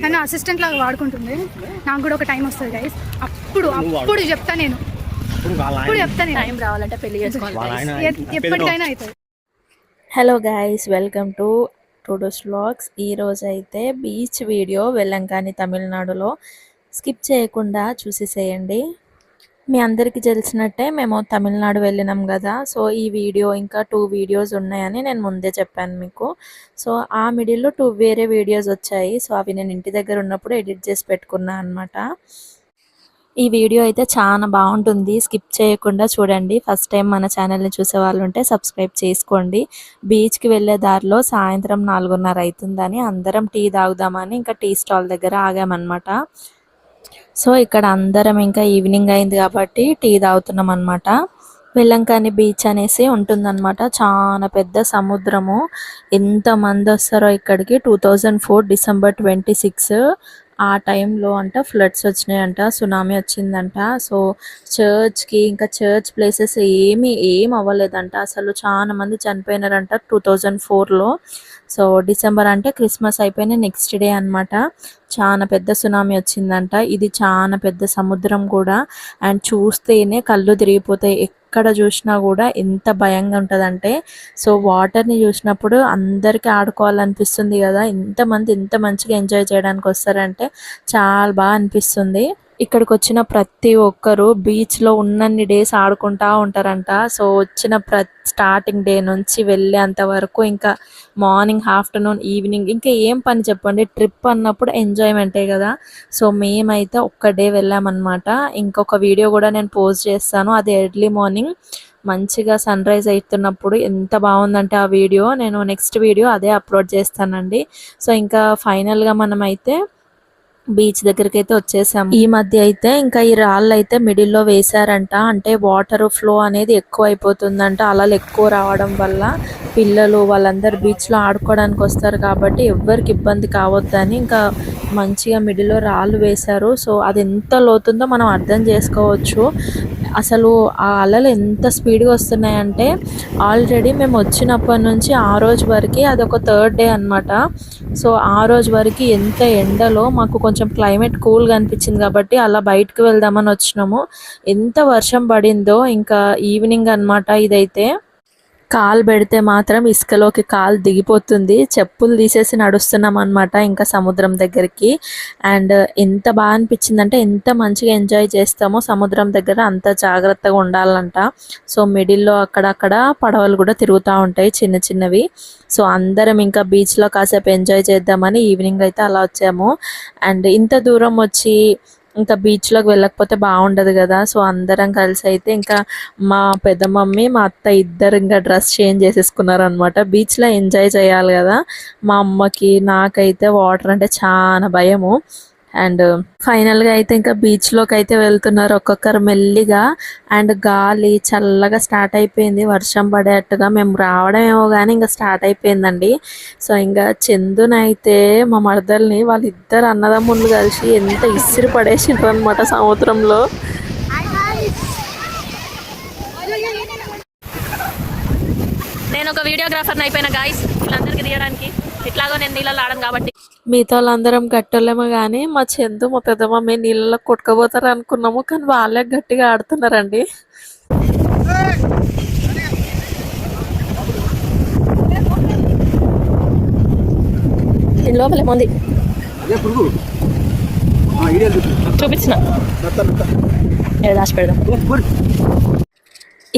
నన్ను అసిస్టెంట్ లాగా వాడుకుంటుంది. నాకు కూడా ఒక టైం వస్తుంది గైస్, అప్పుడు చెప్తా నేను, అప్పుడు చెప్తా నేను. టైం రావాలంటే పెళ్లి చేసుకోవాలి, ఎప్పటికైనా అవుతుంది. Hello guys, welcome to Tudo's vlogs. ఈరోజు అయితే బీచ్ వీడియో వెల్లంకాని తమిళనాడులో, స్కిప్ చేయకుండా చూసేసేయండి. మీ అందరికీ తెలిసినట్టే మేము తమిళనాడు వెళ్ళినాం కదా. సో ఈ వీడియో ఇంకా 2 వీడియోస్ ఉన్నాయని నేను ముందే చెప్పాను మీకు. సో ఆ మిడిల్లో 2 వేరే వీడియోస్ వచ్చాయి. సో అవి నేను ఇంటి దగ్గర ఉన్నప్పుడు ఎడిట్ చేసి పెట్టుకున్నా అనమాట. ఈ వీడియో అయితే చాలా బాగుంటుంది, స్కిప్ చేయకుండా చూడండి. ఫస్ట్ టైం మన ఛానల్ని చూసే వాళ్ళు ఉంటే సబ్స్క్రైబ్ చేసుకోండి. బీచ్కి వెళ్ళే దారిలో సాయంత్రం 4:30 అవుతుందని అందరం టీ తాగుదామని ఇంకా టీ స్టాల్ దగ్గర ఆగామన్నమాట. సో ఇక్కడ అందరం ఇంకా ఈవినింగ్ అయింది కాబట్టి టీ తాగుతున్నాం అనమాట. వెల్లంకాని బీచ్ అనేసి ఉంటుందన్నమాట. చాలా పెద్ద సముద్రము. ఎంతమంది వస్తారో ఇక్కడికి. 2004 డిసెంబర్ 26 ఆ టైంలో అంట ఫ్లడ్స్ వచ్చినాయంట, సునామీ వచ్చిందంట. సో చర్చ్కి ఇంకా చర్చ్ ప్లేసెస్ ఏం అవ్వలేదంట. అసలు చాలా మంది చనిపోయినారంట 2004లో. సో డిసెంబర్ అంటే క్రిస్మస్ అయిపోయిన నెక్స్ట్ డే అనమాట చాలా పెద్ద సునామీ వచ్చిందంట. ఇది చాలా పెద్ద సముద్రం కూడా, అండ్ చూస్తేనే కళ్ళు తిరిగిపోతాయి. ఎక్కడ చూసినా కూడా ఎంత భయంగా ఉంటుందంటే, సో వాటర్ని చూసినప్పుడు అందరికీ ఆడుకోవాలనిపిస్తుంది కదా. ఎంతమంది ఎంత మంచిగా ఎంజాయ్ చేయడానికి వస్తారంటే చాలా బాగా అనిపిస్తుంది. ఇక్కడికి వచ్చిన ప్రతి ఒక్కరు బీచ్లో ఉన్నన్ని డేస్ ఆడుకుంటా ఉంటారంట. సో వచ్చిన స్టార్టింగ్ డే నుంచి వెళ్ళేంత వరకు, ఇంకా మార్నింగ్, ఆఫ్టర్నూన్, ఈవినింగ్, ఇంకా ఏం పని చెప్పండి. ట్రిప్ అన్నప్పుడు ఎంజాయ్మెంటే కదా. సో మేమైతే ఒక్క డే వెళ్ళామన్నమాట. ఇంకొక వీడియో కూడా నేను పోస్ట్ చేస్తాను. అది ఎర్లీ మార్నింగ్ మంచిగా సన్ రైజ్ అవుతున్నప్పుడు ఎంత బాగుందంటే ఆ వీడియో. నేను నెక్స్ట్ వీడియో అదే అప్లోడ్ చేస్తానండి. సో ఇంకా ఫైనల్గా మనం అయితే బీచ్ దగ్గరికి అయితే వచ్చేసాం. ఈ మధ్య అయితే ఇంకా ఈ రాళ్ళు అయితే మిడిల్లో వేశారంట. అంటే వాటర్ ఫ్లో అనేది ఎక్కువ అయిపోతుందంట. అలలు ఎక్కువ రావడం వల్ల పిల్లలు వాళ్ళందరూ బీచ్లో ఆడుకోవడానికి వస్తారు కాబట్టి ఎవ్వరికి ఇబ్బంది కావద్దని ఇంకా మంచిగా మిడిల్లో రాళ్ళు వేశారు. సో అది ఎంత లోతుందో మనం అర్థం చేసుకోవచ్చు. అసలు ఆ అలలు ఎంత స్పీడ్గా వస్తున్నాయంటే, ఆల్రెడీ మేము వచ్చినప్పటి నుంచి ఆ రోజు వరకు అదొక 3rd డే అనమాట. సో ఆ రోజు వరకు ఎంత ఎండలో మాకు కొంచెం క్లైమేట్ కూల్గా అనిపించింది కాబట్టి అలా బయటకు వెళ్దామని వచ్చినాము. ఎంత వర్షం పడిందో ఇంకా ఈవినింగ్ అనమాట. ఇదైతే కాలు పెడితే మాత్రం ఇసుకలోకి కాలు దిగిపోతుంది. చెప్పులు తీసేసి నడుస్తున్నాం అనమాట ఇంకా సముద్రం దగ్గరికి. అండ్ ఎంత బాగా అనిపించిందంటే, ఎంత మంచిగా ఎంజాయ్ చేస్తామో సముద్రం దగ్గర అంత జాగ్రత్తగా ఉండాలంట. సో మిడిల్లో అక్కడక్కడ పడవలు కూడా తిరుగుతూ ఉంటాయి చిన్న చిన్నవి. సో అందరం ఇంకా బీచ్లో కాసేపు ఎంజాయ్ చేద్దామని ఈవినింగ్ అయితే అలా వచ్చాము. అండ్ ఇంత దూరం వచ్చి ఇంకా బీచ్లోకి వెళ్ళకపోతే బాగుండదు కదా. సో అందరం కలిసి అయితే ఇంకా మా పెద్ద మమ్మీ, మా అత్త ఇద్దరు ఇంకా డ్రెస్ చేంజ్ చేసేసుకున్నారు అనమాట. బీచ్లో ఎంజాయ్ చేయాలి కదా. మా అమ్మకి, నాకైతే వాటర్ అంటే చాలా భయము. అండ్ ఫైనల్గా అయితే ఇంకా బీచ్లోకి అయితే వెళ్తున్నారు ఒక్కొక్కరు మెల్లిగా. అండ్ గాలి చల్లగా స్టార్ట్ అయిపోయింది, వర్షం పడేట్టుగా. మేము రావడం ఏమో కానీ ఇంకా స్టార్ట్ అయిపోయిందండి. సో ఇంకా చందునైతే మా మరదల్ని వాళ్ళిద్దరు అన్నదమ్ముళ్ళు కలిసి ఎంత ఇసిరి పడేసిండ్రు అనమాట సముద్రంలో. నేను ఒక వీడియోగ్రాఫర్ని అయిపోయిన గాయస్, వీళ్ళందరికీ తీయడానికి. ఇట్లాగో నేను నీళ్ళలో ఆడను కాబట్టి. మిగతా వాళ్ళందరం గట్టలేమో కానీ మా చందు, మా పెద్ద మమ్మీ నీళ్ళలో కొట్టుకుపోతారు అనుకున్నాము, కానీ వాళ్ళే గట్టిగా ఆడుతున్నారండి. లోపల ఉంది చూపించిన దాచి పెడదాం.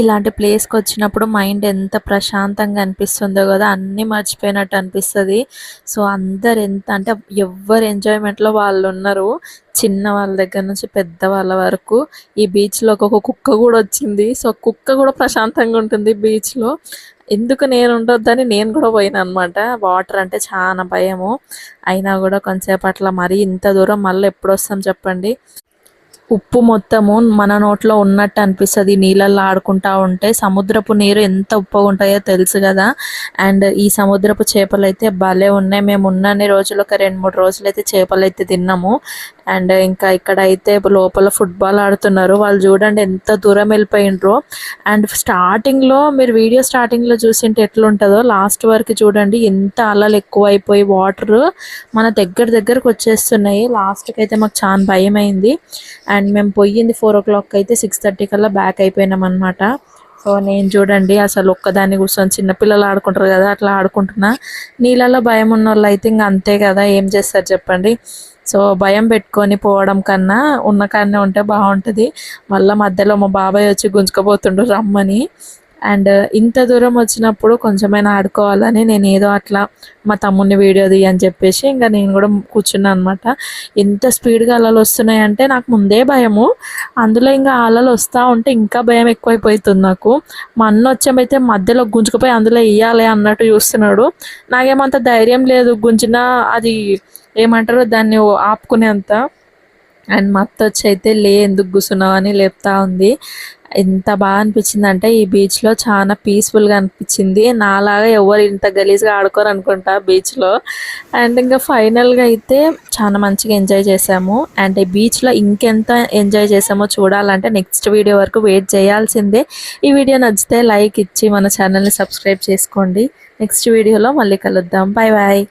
ఇలాంటి ప్లేస్కి వచ్చినప్పుడు మైండ్ ఎంత ప్రశాంతంగా అనిపిస్తుందో కదా, అన్నీ మర్చిపోయినట్టు అనిపిస్తుంది. సో అందరు ఎంత అంటే ఎవరు ఎంజాయ్మెంట్లో వాళ్ళు ఉన్నారు, చిన్న వాళ్ళ దగ్గర నుంచి పెద్ద వాళ్ళ వరకు. ఈ బీచ్లో ఒక కుక్క కూడా వచ్చింది. సో కుక్క కూడా ప్రశాంతంగా ఉంటుంది బీచ్లో. ఎందుకు నేను ఉండొద్దని నేను కూడా పోయినా అనమాట. వాటర్ అంటే చాలా భయము, అయినా కూడా కొంచెంసేపు అట్లా. మరీ ఇంత దూరం మళ్ళీ ఎప్పుడు వస్తాం చెప్పండి. ఉప్పు మొత్తము మన నోట్లో ఉన్నట్టు అనిపిస్తుంది నీళ్ళల్లో ఆడుకుంటా ఉంటే. సముద్రపు నీరు ఎంత ఉప్పుగా ఉంటాయో తెలుసు కదా. అండ్ ఈ సముద్రపు చేపలు అయితే భలే ఉన్నాయి. మేము ఉన్నన్ని రోజులు ఒక 2-3 రోజులు అయితే చేపలు అయితే తిన్నాము. అండ్ ఇంకా ఇక్కడ అయితే లోపల ఫుట్బాల్ ఆడుతున్నారు. వాళ్ళు చూడండి ఎంత దూరం వెళ్ళిపోయిండ్రో. అండ్ స్టార్టింగ్లో మీరు వీడియో స్టార్టింగ్లో చూసింటే ఎట్లుంటుందో లాస్ట్ వరకు చూడండి ఎంత అలలు ఎక్కువ అయిపోయి వాటర్ మన దగ్గరకు వచ్చేస్తున్నాయి. లాస్ట్కి అయితే మాకు చాలా భయం అయింది. అండ్ మేము పోయింది 4 o'clock అయితే 6:30 కల్లా బ్యాక్ అయిపోయినాం అనమాట. సో నేను చూడండి అసలు ఒక్కదాన్ని కూర్చొని చిన్నపిల్లలు ఆడుకుంటారు కదా అట్లా ఆడుకుంటున్నా. నీళ్ళలో భయం ఉన్న వాళ్ళు అయితే ఇంకా అంతే కదా, ఏం చేస్తారు చెప్పండి. సో భయం పెట్టుకొని పోవడం కన్నా ఉన్న కాడనే ఉంటే బాగుంటుంది. మళ్ళీ మధ్యలో మా బాబాయ్ వచ్చి గుంజుకపోతుండ్రు రమ్మని. అండ్ ఇంత దూరం వచ్చినప్పుడు కొంచెమైనా ఆడుకోవాలని నేను ఏదో అట్లా మా తమ్ముడిని వీడియో తీయని చెప్పేసి ఇంకా నేను కూడా కూర్చున్నాను అనమాట. ఎంత స్పీడ్గా అలలు వస్తున్నాయంటే నాకు ముందే భయము, అందులో ఇంకా అలలు వస్తూ ఉంటే ఇంకా భయం ఎక్కువైపోతుంది నాకు. మా అన్న వచ్చామైతే మధ్యలో గుంజుకుపోయి అందులో వేయాలి అన్నట్టు చూస్తున్నాడు. నాకేమంత ధైర్యం లేదు, గుంజినా అది ఏమంటారో దాన్ని ఆపుకునేంత. అండ్ మా అత్త వచ్చి అయితే ఎందుకు కూర్చున్నావు అని లేపుతా ఉంది. ఎంత బాగా అనిపించింది అంటే ఈ బీచ్లో చాలా పీస్ఫుల్గా అనిపించింది. నాలాగా ఎవరు ఇంత గలీజ్గా ఆడుకోరు అనుకుంటా బీచ్లో. అండ్ ఇంకా ఫైనల్గా అయితే చాలా మంచిగా ఎంజాయ్ చేసాము. అండ్ ఈ బీచ్లో ఇంకెంత ఎంజాయ్ చేసామో చూడాలంటే నెక్స్ట్ వీడియో వరకు వెయిట్ చేయాల్సిందే. ఈ వీడియో నచ్చితే లైక్ ఇచ్చి మన ఛానల్ని సబ్స్క్రైబ్ చేసుకోండి. నెక్స్ట్ వీడియోలో మళ్ళీ కలుద్దాం. Bye bye.